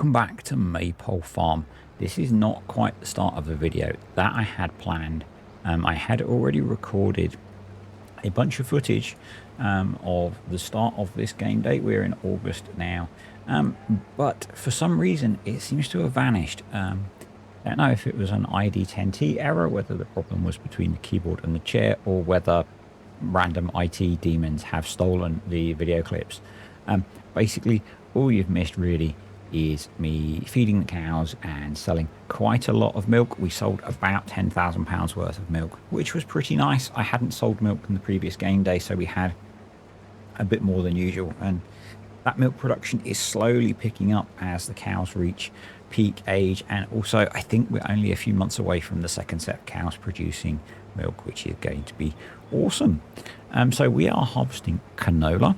Welcome back to Maypole Farm. This is not quite the start of the video that I had planned. I had already recorded a bunch of footage of the start of this game day. We're in August now, but for some reason it seems to have vanished. I don't know if it was an ID10T error, whether the problem was between the keyboard and the chair, or whether random IT demons have stolen the video clips. Basically, all you've missed really is me feeding the cows and selling quite a lot of milk. We sold about £10,000 worth of milk, which was pretty nice. I hadn't sold milk in the previous game day, so we had a bit more than usual, and that milk production is slowly picking up as the cows reach peak age. And also, I think we're only a few months away from the second set of cows producing milk, which is going to be awesome. So we are harvesting canola.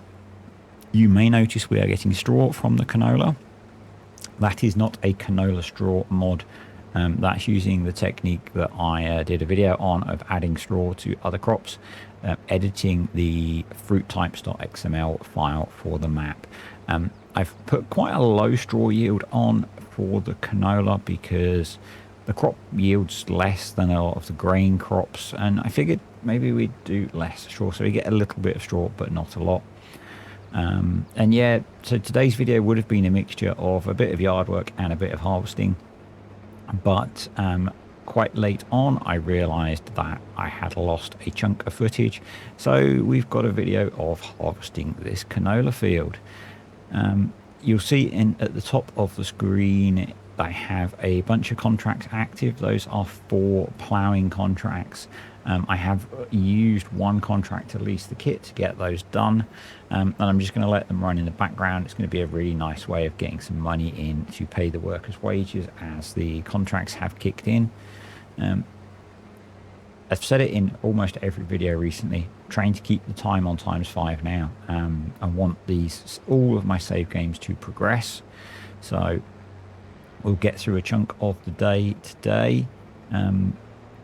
You may notice we are getting straw from the canola. That is not a canola straw mod. That's using the technique that I did a video on of adding straw to other crops, editing the fruit types.xml file for the map. I've put quite a low straw yield on for the canola because the crop yields less than a lot of the grain crops, and I figured maybe we'd do less straw so we get a little bit of straw but not a lot. And yeah, so today's video would have been a mixture of a bit of yard work and a bit of harvesting, but quite late on I realized that I had lost a chunk of footage, so we've got a video of harvesting this canola field. You'll see at the top of the screen I have a bunch of contracts active. Those are 4 ploughing contracts. I have used one contract to lease the kit to get those done, and I'm just going to let them run in the background. It's going to be a really nice way of getting some money in to pay the workers' wages as the contracts have kicked in. I've said it in almost every video recently, trying to keep the time on ×5 now. I want all of my save games to progress, so we'll get through a chunk of the day today.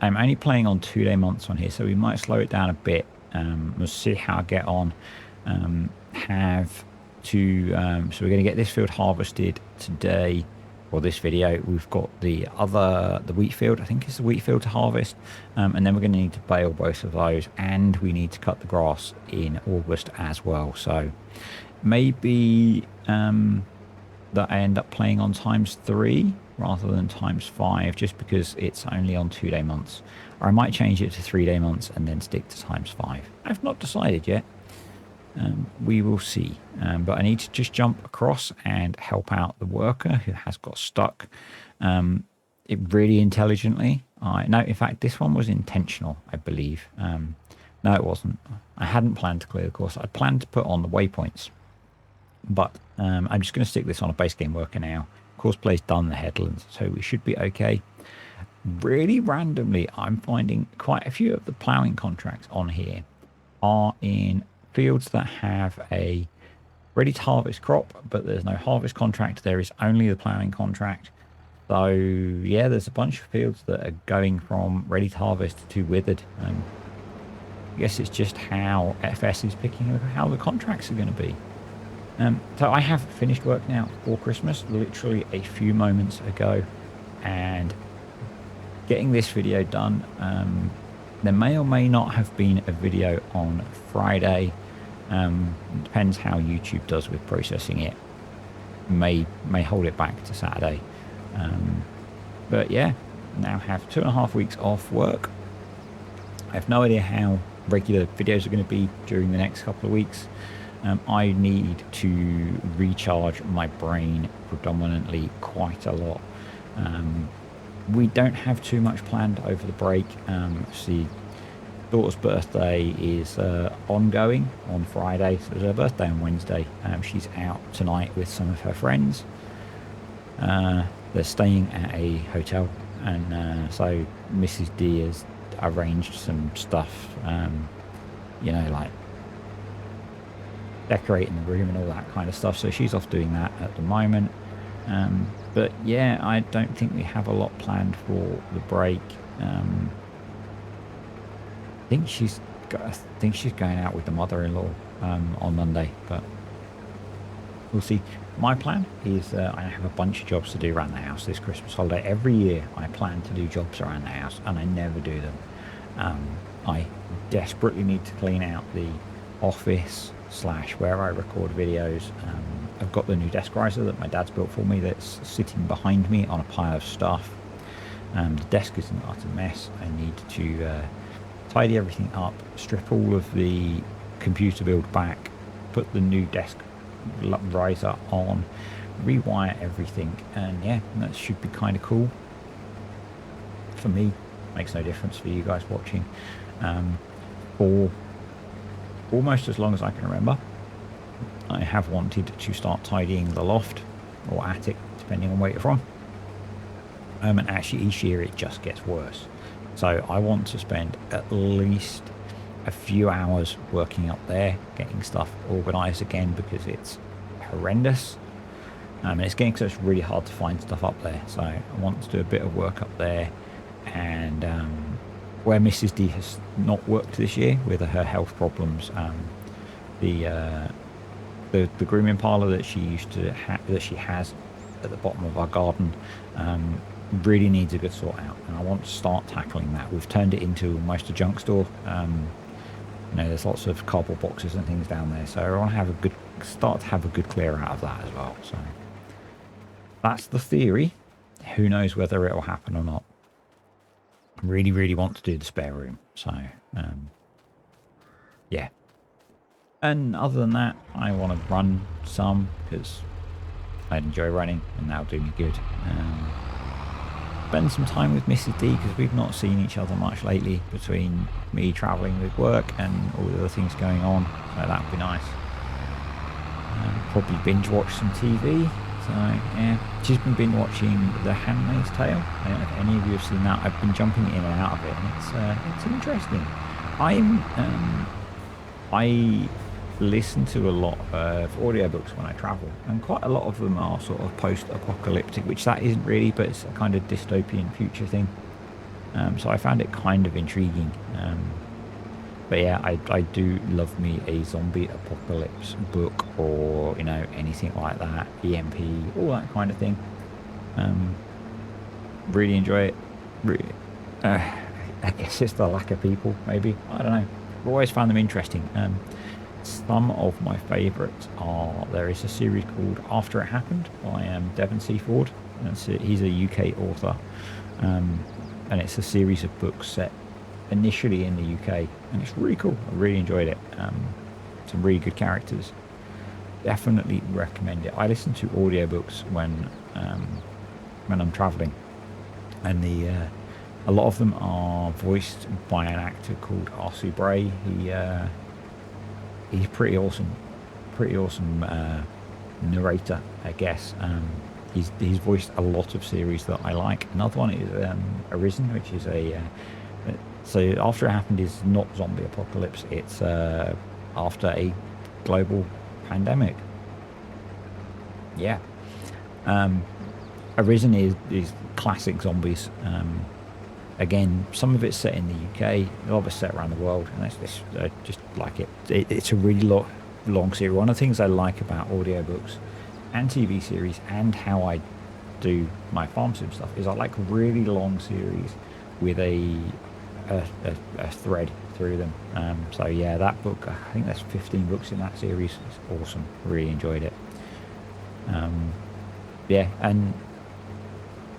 I'm only playing on 2-day months on here, so we might slow it down a bit. We'll see how I get on. So we're going to get this field harvested today, or this video. We've got the wheat field, I think it's the wheat field to harvest, and then we're going to need to bale both of those, and we need to cut the grass in August as well. So maybe that I end up playing on ×3 rather than ×5, just because it's only on 2-day months. Or I might change it to 3-day months and then stick to ×5. I've not decided yet. We will see. But I need to just jump across and help out the worker who has got stuck it really intelligently. No, in fact, this one was intentional, I believe. No, it wasn't. I hadn't planned to clear the course. I'd planned to put on the waypoints. But I'm just going to stick this on a base game worker now. Course play's done the headlands, so we should be okay. Really randomly, I'm finding quite a few of the ploughing contracts on here are in fields that have a ready to harvest crop, but there's no harvest contract. There is only the ploughing contract. So yeah, there's a bunch of fields that are going from ready to harvest to withered. I guess it's just how FS is picking how the contracts are going to be. So I have finished work now for Christmas, literally a few moments ago, and getting this video done. There may or may not have been a video on Friday. It depends how YouTube does with processing it. May hold it back to Saturday. But yeah, now have 2.5 weeks off work. I have no idea how regular videos are going to be during the next couple of weeks. I need to recharge my brain predominantly quite a lot. We don't have too much planned over the break. See, daughter's birthday is ongoing on Friday, so it's her birthday on Wednesday. She's out tonight with some of her friends. They're staying at a hotel, and so Mrs. D has arranged some stuff, like decorating the room and all that kind of stuff, so she's off doing that at the moment. But yeah, I don't think we have a lot planned for the break. I think she's going out with the mother-in-law on Monday, but we'll see. My plan is I have a bunch of jobs to do around the house this Christmas holiday. Every year I plan to do jobs around the house and I never do them. I desperately need to clean out the office slash where I record videos. I've got the new desk riser that my dad's built for me that's sitting behind me on a pile of stuff. The desk is an utter mess. I need to tidy everything up, strip all of the computer build back, put the new desk riser on, rewire everything, and yeah, that should be kind of cool. For me, makes no difference for you guys watching. For almost as long as I can remember, I have wanted to start tidying the loft or attic, depending on where you're from. And actually each year it just gets worse. So I want to spend at least a few hours working up there, getting stuff organised again, because it's horrendous. And it's getting so it's really hard to find stuff up there. So I want to do a bit of work up there. And where Mrs. D has not worked this year with her health problems, the grooming parlour that she used to that she has at the bottom of our garden really needs a good sort out, and I want to start tackling that. We've turned it into almost a junk store. There's lots of cardboard boxes and things down there, so I want to have a good clear out of that as well. So that's the theory. Who knows whether it will happen or not. I really, really want to do the spare room. So yeah. And other than that, I want to run some because I enjoy running and that'll do me good. Spend some time with Mrs. D because we've not seen each other much lately, between me travelling with work and all the other things going on, so that would be nice. Probably binge watch some TV. So yeah, she's been binge watching The Handmaid's Tale. I don't know if any of you have seen that. I've been jumping in and out of it, and it's interesting. I listen to a lot of audiobooks when I travel, and quite a lot of them are sort of post-apocalyptic, which that isn't really, but it's a kind of dystopian future thing. So I found it kind of intriguing. But yeah, I do love me a zombie apocalypse book, or anything like that, EMP, all that kind of thing. Really enjoy it. Really, I guess it's the lack of people, maybe. I don't know. I've always found them interesting. Some of my favourites are, there is a series called After It Happened by Devon Seaford. He's a UK author, and it's a series of books set initially in the UK, and it's really cool. I really enjoyed it. Some really good characters. Definitely recommend it. I listen to audiobooks when I'm travelling, and a lot of them are voiced by an actor called Arsu Bray. He's pretty awesome narrator, I guess. He's voiced a lot of series that I like. Another one is Arisen, which is so After It Happened is not zombie apocalypse. It's after a global pandemic. Yeah. Arisen is classic zombies. Again, some of it's set in the UK, a lot of it's set around the world, and I just like it. It's a really long series. One of the things I like about audiobooks and TV series, and how I do my farm sim stuff, is I like really long series with a thread through them. So yeah, that book, I think there's 15 books in that series. It's awesome. Really enjoyed it. Yeah, and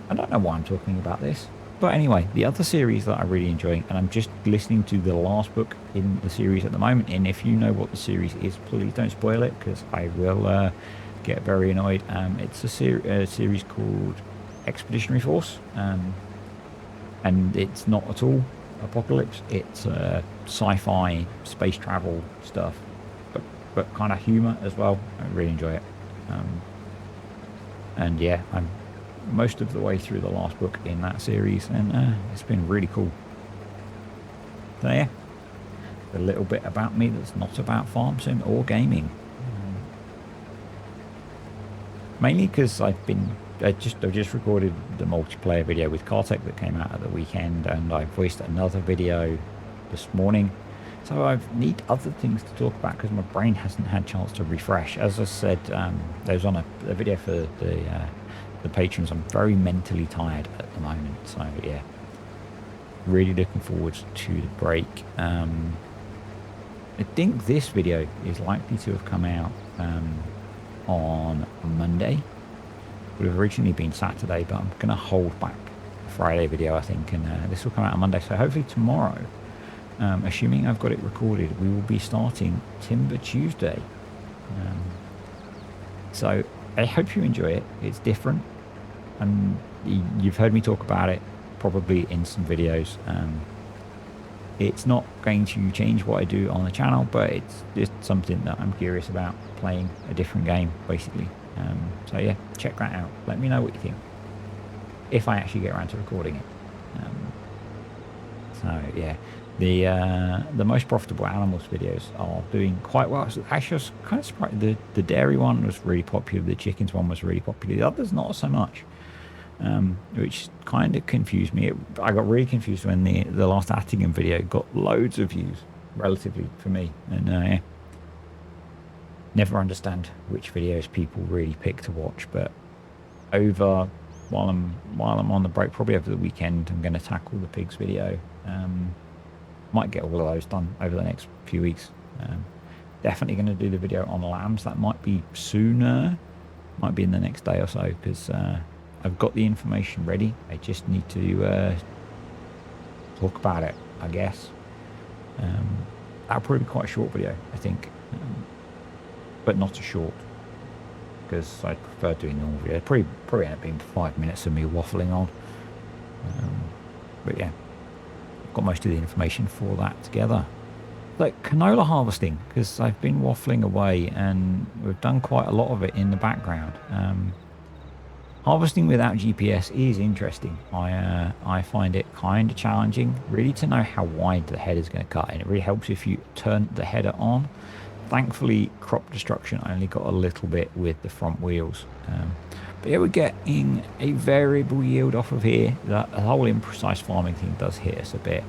I don't know why I'm talking about this. But anyway, the other series that I'm really enjoying, and I'm just listening to the last book in the series at the moment, and if you know what the series is, please don't spoil it, because I will get very annoyed. It's a series called Expeditionary Force, and it's not at all apocalypse. It's sci-fi, space travel stuff, but kind of humour as well. I really enjoy it. And yeah, I'm most of the way through the last book in that series, and it's been really cool. So yeah, a little bit about me that's not about farm sim or gaming. Mainly because I just recorded the multiplayer video with Kartek that came out at the weekend, and I voiced another video this morning So I need other things to talk about because my brain hasn't had a chance to refresh. As I said, there was on a video for the patrons. I'm very mentally tired at the moment. So yeah, really looking forward to the break. I think this video is likely to have come out on Monday. Would have originally been Saturday, but I'm going to hold back the Friday video, I think, and this will come out on Monday. So hopefully tomorrow, assuming I've got it recorded, we will be starting Timber Tuesday. So I hope you enjoy it. It's different, and you've heard me talk about it probably in some videos. It's not going to change what I do on the channel, but it's just something that I'm curious about, playing a different game, basically. So yeah, check that out. Let me know what you think, if I actually get around to recording it. So yeah, the most profitable animals videos are doing quite well. So actually, I was kind of surprised. The dairy one was really popular. The chickens one was really popular. The others not so much. Which kind of confused me. I got really confused when the last Attingham video got loads of views, relatively, for me. And yeah, never understand which videos people really pick to watch. But while I'm on the break, probably over the weekend, I'm going to tackle the pigs video. Might get all of those done over the next few weeks. Definitely going to do the video on lambs. That might be sooner. Might be in the next day or so, because I've got the information ready. I just need to talk about it, I guess. That'll probably be quite a short video, I think. But not a short, because I prefer doing normal video. Probably end up being 5 minutes of me waffling on. But yeah, I've got most of the information for that together. Like canola harvesting, because I've been waffling away and we've done quite a lot of it in the background. Harvesting without GPS is interesting. I find it kind of challenging, really, to know how wide the header is going to cut, and it really helps if you turn the header on. Thankfully, crop destruction only got a little bit with the front wheels. But yeah, we're getting a variable yield off of here. The whole imprecise farming thing does hit us a bit.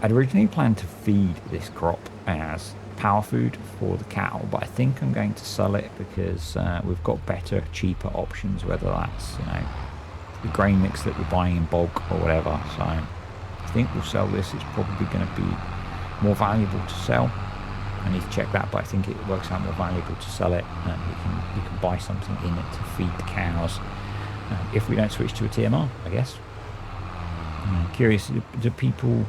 I'd originally planned to feed this crop as power food for the cattle, but I think I'm going to sell it because we've got better, cheaper options, whether that's, the grain mix that we're buying in bulk or whatever. So I think we'll sell this. It's probably going to be more valuable to sell. I need to check that, but I think it works out more valuable to sell it. We can buy something in it to feed the cows if we don't switch to a TMR, I guess. Curious, do people...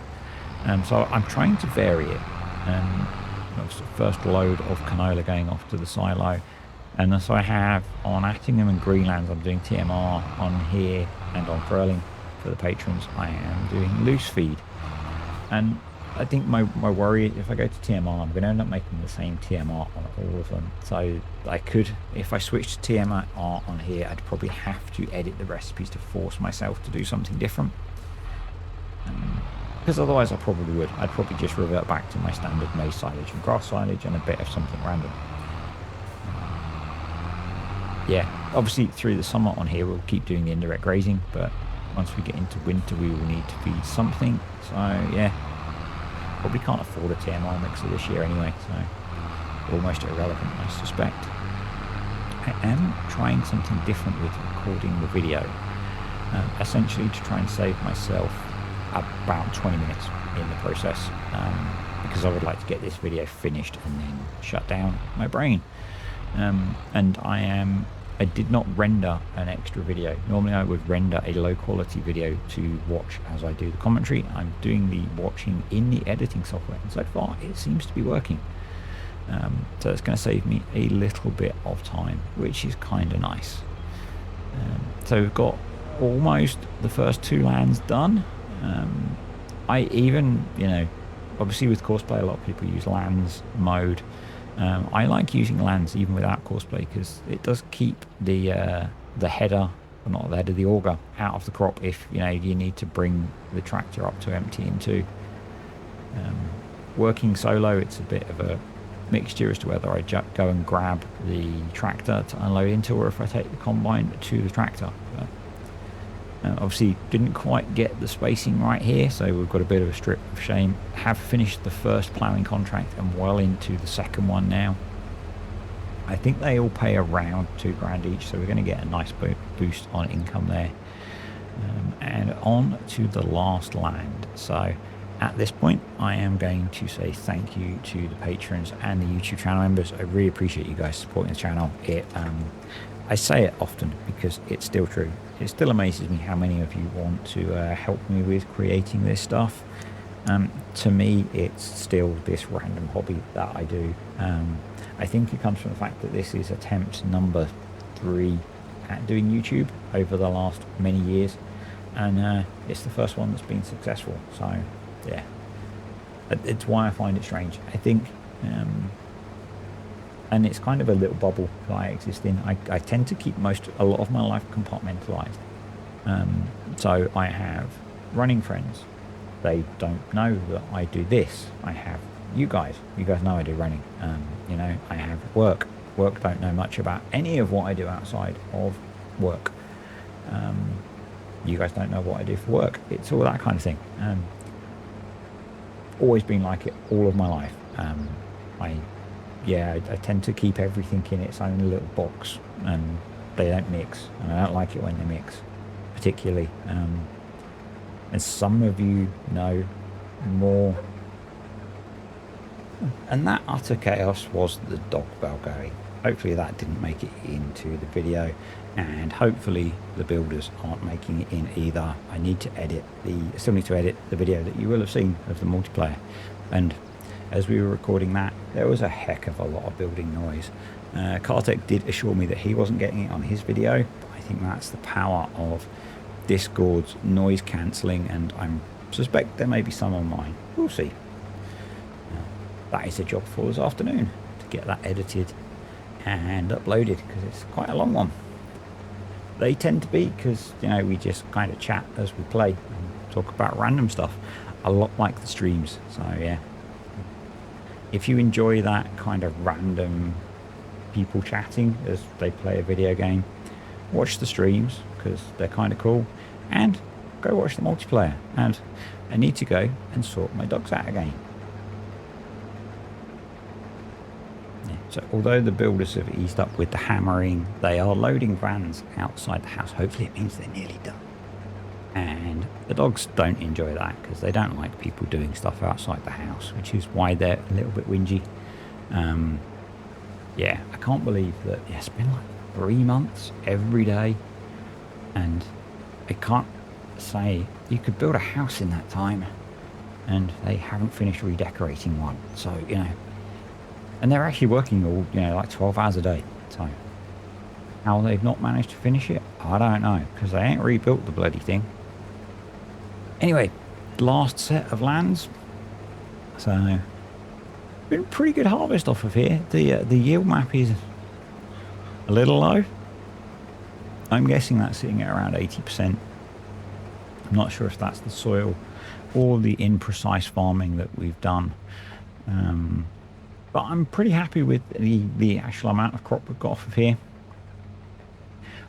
so I'm trying to vary it. First load of canola going off to the silo, and so I have on Attingham and Greenlands, I'm doing TMR. On here and on Furling for the patrons, I am doing loose feed. And I think my worry, if I go to TMR, I'm going to end up making the same TMR on all of them. So I could, if I switch to TMR on here, I'd probably have to edit the recipes to force myself to do something different. Because otherwise I probably would. I'd probably just revert back to my standard maize silage and grass silage and a bit of something random. Yeah, obviously through the summer on here we'll keep doing the indirect grazing, but once we get into winter we will need to feed something. So yeah, probably can't afford a TMR mixer this year anyway, so almost irrelevant, I suspect. I am trying something different with recording the video, essentially to try and save myself about 20 minutes in the process, because I would like to get this video finished and then shut down my brain. And I did not render an extra video. Normally I would render a low quality video to watch as I do the commentary. I'm doing the watching in the editing software, and so far it seems to be working. So it's going to save me a little bit of time, which is kind of nice. So we've got almost the first 2 lands done. I even, obviously with Courseplay a lot of people use lands mode. I like using lands even without Courseplay because it does keep the header, or not the header, the auger out of the crop if you need to bring the tractor up to empty into. Working solo, it's a bit of a mixture as to whether I go and grab the tractor to unload into, or if I take the combine to the tractor. But Obviously didn't quite get the spacing right here, so we've got a bit of a strip of shame. Have finished the first ploughing contract and well into the second one now. I think they all pay around 2 grand each, so we're going to get a nice boost on income there. And on to the last land. So at this point, I am going to say thank you to the patrons and the YouTube channel members. I really appreciate you guys supporting the channel. I say it often because it's still true. It still amazes me how many of you want to help me with creating this stuff. To me, it's still this random hobby that I do. I think it comes from the fact that this is attempt number 3 at doing YouTube over the last many years, and it's the first one that's been successful. So yeah, it's why I find it strange. I think and it's kind of a little bubble that I exist in. I tend to keep a lot of my life compartmentalized. So I have running friends. They don't know that I do this. I have you guys know I do running. You know, I have work don't know much about any of what I do outside of work. You guys don't know what I do for work. It's all that kind of thing. Always been like it all of my life. I tend to keep everything in its own little box, and they don't mix, and I don't like it when they mix particularly. And some of you know more. And that utter chaos was the dog bell going. Hopefully that didn't make it into the video, and hopefully the builders aren't making it in either. I still need to edit the video that you will have seen of the multiplayer, and as we were recording that, there was a heck of a lot of building noise. Kartek did assure me that he wasn't getting it on his video, but I think that's the power of Discord's noise cancelling, and I suspect there may be some on mine. We'll see. That is a job for this afternoon, to get that edited and uploaded, because it's quite a long one. They tend to be, because, you know, we just kind of chat as we play and talk about random stuff, a lot like the streams. So yeah, if you enjoy that kind of random people chatting as they play a video game, watch the streams because they're kind of cool, and go watch the multiplayer. And I need to go and sort my dogs out again. So although the builders have eased up with the hammering, they are loading vans outside the house. Hopefully it means they're nearly done. And the dogs don't enjoy that because they don't like people doing stuff outside the house, which is why they're a little bit whingy. Yeah, I can't believe that it's been like 3 months every day, and I can't say you could build a house in that time, and they haven't finished redecorating one. So, you know, and they're actually working all, you know, like 12 hours a day. So how they've not managed to finish it, I don't know, because they ain't rebuilt the bloody thing. Anyway, last set of lands. So been a pretty good harvest off of here. The yield map is a little low. I'm guessing that's sitting at around 80%. I'm not sure if that's the soil or the imprecise farming that we've done. But I'm pretty happy with the actual amount of crop we've got off of here.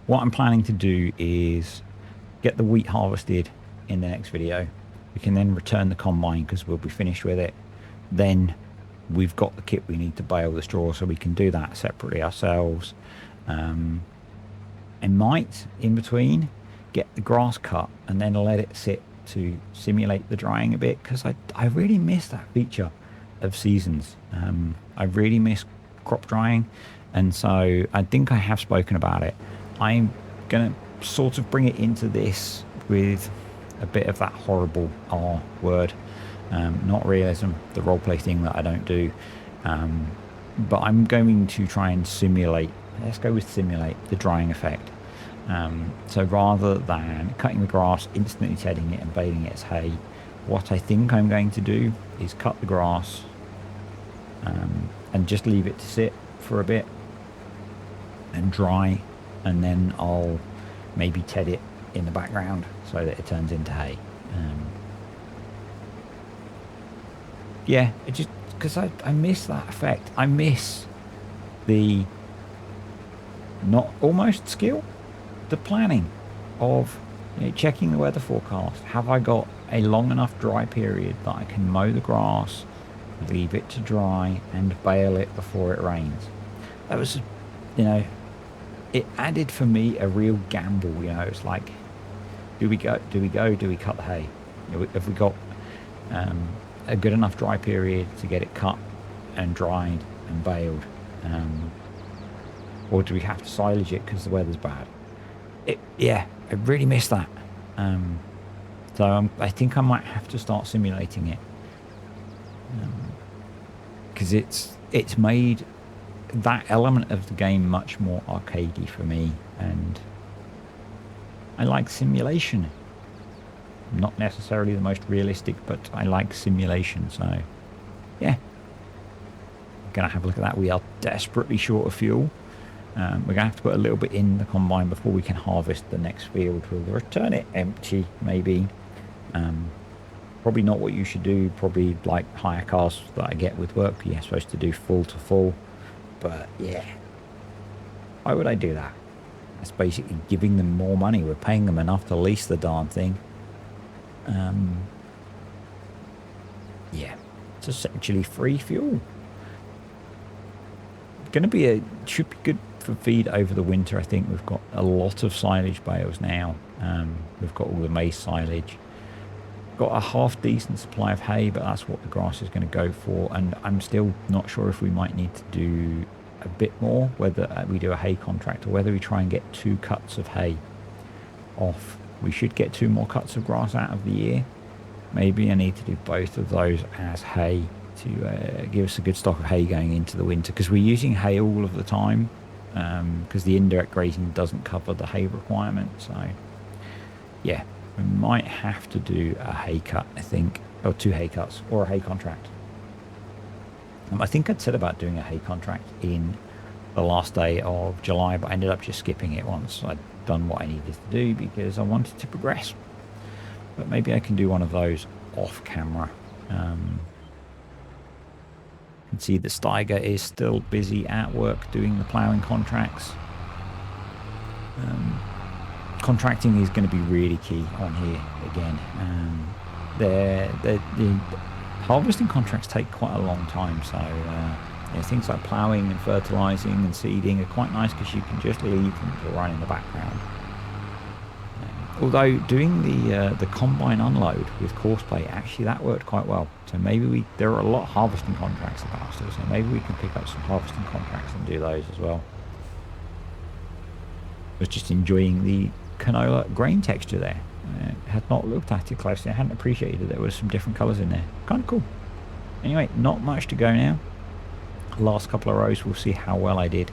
What I'm planning to do is get the wheat harvested in the next video. We can then return the combine because we'll be finished with it. Then we've got the kit we need to bale the straw, so we can do that separately ourselves. I might, in between, get the grass cut and then let it sit to simulate the drying a bit, because I really miss that feature of seasons. I really miss crop drying, and so I think I have spoken about it. I'm gonna sort of bring it into this with a bit of that horrible R word, not realism, the roleplay thing that I don't do, but I'm going to try and simulate, let's go with simulate the drying effect. So rather than cutting the grass, instantly tedding it and baling it as hay, what I think I'm going to do is cut the grass and just leave it to sit for a bit and dry, and then I'll maybe ted it in the background so that it turns into hay. Yeah, it just, because I miss that effect. I miss the not almost skill, the planning of checking the weather forecast. Have I got a long enough dry period that I can mow the grass, leave it to dry, and bale it before it rains? That was, you know, it added for me a real gamble. It's like, do we go? Do we go? Do we cut the hay? Have we got a good enough dry period to get it cut and dried and baled, or do we have to silage it because the weather's bad? I really miss that. So I think I might have to start simulating it, because it's made that element of the game much more arcadey for me, and I like simulation. Not necessarily the most realistic, but I like simulation. So yeah, gonna have a look at that. We are desperately short of fuel. We're gonna have to put a little bit in the combine before we can harvest the next field. We'll return it empty, maybe. Probably not what you should do. Probably like hire cars that I get with work. You're supposed to do full to full. But yeah, why would I do that? That's basically giving them more money. We're paying them enough to lease the darn thing. Yeah, it's essentially free fuel. Should be good for feed over the winter. I think we've got a lot of silage bales now. We've got all the maize silage. Got a half decent supply of hay, but that's what the grass is going to go for. And I'm still not sure if we might need to do a bit more, whether we do a hay contract or whether we try and get 2 cuts of hay off. We should get 2 more cuts of grass out of the year. Maybe I need to do both of those as hay to give us a good stock of hay going into the winter, because we're using hay all of the time, because the indirect grazing doesn't cover the hay requirement. So yeah, we might have to do a hay cut, I think, or 2 hay cuts, or a hay contract. I think I'd said about doing a hay contract in the last day of July, but I ended up just skipping it once I'd done what I needed to do, because I wanted to progress. But maybe I can do one of those off camera. You can see that Steiger is still busy at work doing the ploughing contracts. Contracting is going to be really key on here again. The harvesting contracts take quite a long time, so things like ploughing and fertilizing and seeding are quite nice because you can just leave them to run in the background. Although doing the combine unload with Courseplay, actually that worked quite well. So maybe there are a lot of harvesting contracts about still, so maybe we can pick up some harvesting contracts and do those as well. I was just enjoying the canola grain texture there. Had not looked at it closely. I hadn't appreciated that there was some different colours in there. Kind of cool. Anyway, not much to go now. Last couple of rows, we'll see how well I did,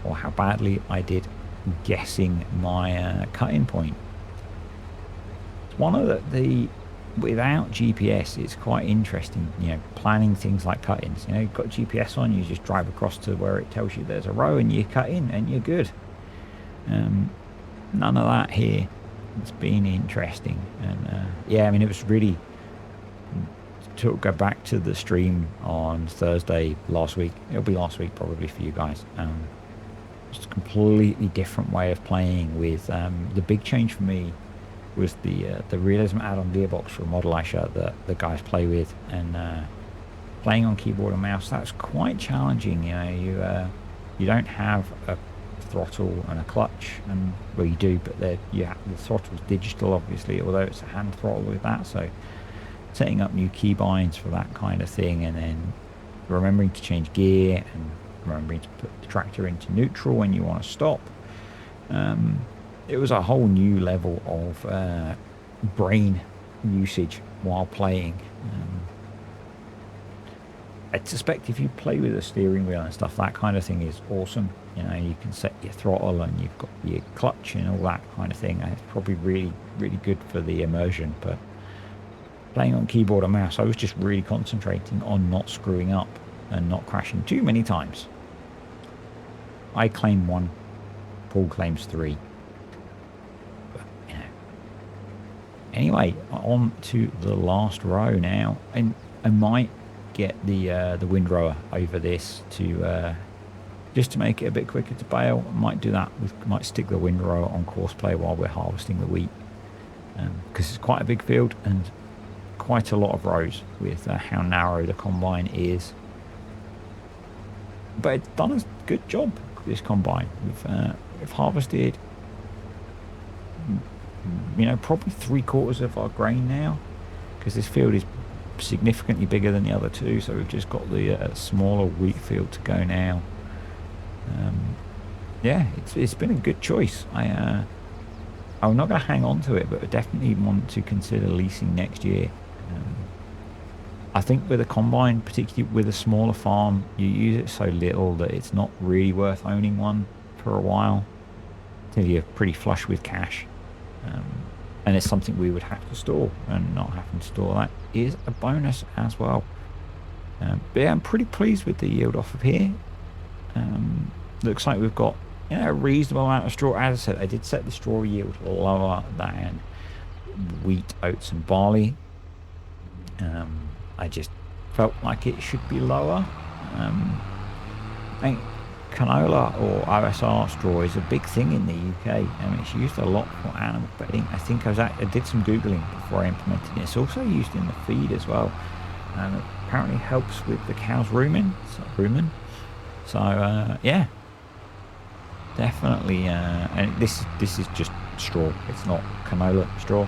or how badly I did guessing my cut-in point. It's one of the without GPS, it's quite interesting, planning things like cut-ins. You've got GPS on, you just drive across to where it tells you there's a row and you cut in and you're good. None of that here. It's been interesting, and it was really, to go back to the stream on Thursday last week. It'll be last week probably for you guys. Just a completely different way of playing with the big change for me was the realism add-on gearbox for Model Asher that the guys play with, and playing on keyboard and mouse, that's quite challenging. You don't have a throttle and a clutch, and well, you do, but the throttle's digital obviously, although it's a hand throttle with that. So setting up new keybinds for that kind of thing, and then remembering to change gear and remembering to put the tractor into neutral when you want to stop. It was a whole new level of brain usage while playing. I suspect if you play with a steering wheel and stuff, that kind of thing is awesome. You can set your throttle and you've got your clutch and all that kind of thing. And it's probably really, really good for the immersion. But playing on keyboard and mouse, I was just really concentrating on not screwing up and not crashing too many times. I claim 1, Paul claims 3. But, Anyway, on to the last row now, and I might get the windrower over this to just to make it a bit quicker to bale, I might do that. We might stick the windrow on course play while we're harvesting the wheat, because it's quite a big field and quite a lot of rows with how narrow the combine is. But it's done a good job, this combine. We've harvested, probably 3/4 of our grain now, because this field is significantly bigger than the other two. So we've just got the smaller wheat field to go now. Yeah, it's been a good choice. I'm not going to hang on to it, but I definitely want to consider leasing next year. I think with a combine, particularly with a smaller farm, you use it so little that it's not really worth owning one for a while till you're pretty flush with cash. And it's something we would have to store, and not having to store that is a bonus as well. But yeah, I'm pretty pleased with the yield off of here. Looks like we've got a reasonable amount of straw. As I said, I did set the straw yield lower than wheat, oats and barley. I just felt like it should be lower. I think canola or OSR straw is a big thing in the UK. It's used a lot for animal bedding. I think I did some Googling before I implemented it. It's also used in the feed as well. And it apparently helps with the cow's rumen. So yeah, definitely. And this is just straw. It's not canola straw.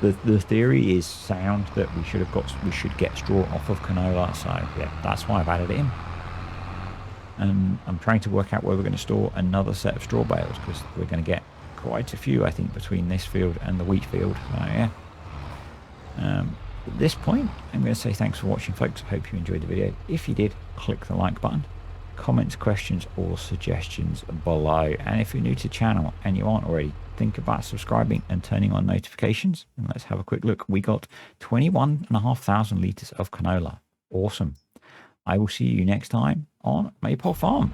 But the theory is sound that we should get straw off of canola. So yeah, that's why I've added it in. And I'm trying to work out where we're going to store another set of straw bales, because we're going to get quite a few, I think, between this field and the wheat field. So yeah. At this point, I'm going to say thanks for watching, folks. I hope you enjoyed the video. If you did, click the like button. Comments, questions or suggestions below. And if you're new to the channel and you aren't already, think about subscribing and turning on notifications. And let's have a quick look. We got 21,500 litres of canola. Awesome. I will see you next time on Maypole Farm.